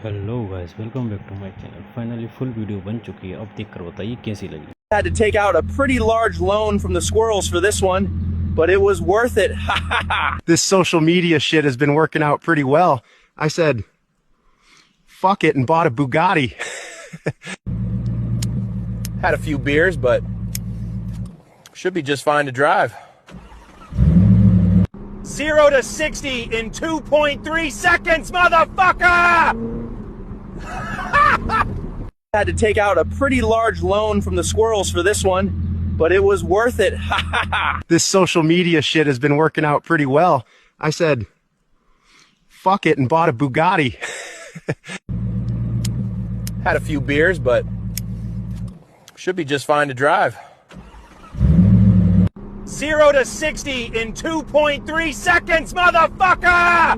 Hello guys, welcome back to my channel. Finally full video बन चुकी है। अब देखकर बताइए कैसी लगी। Had to take out a pretty large loan from the squirrels for this one, but it was worth it. This social media shit has been working out pretty well. I said, fuck it, and bought a Buggati. Had a few beers, but should be just fine to drive. 0 to 60 in 2.3 seconds, motherfucker! Had to take out a pretty large loan from the squirrels for this one, but it was worth it. This social media shit has been working out pretty well. I said, fuck it, and bought a Buggati. Had a few beers, but should be just fine to drive. 0 to 60 in 2.3 seconds, motherfucker!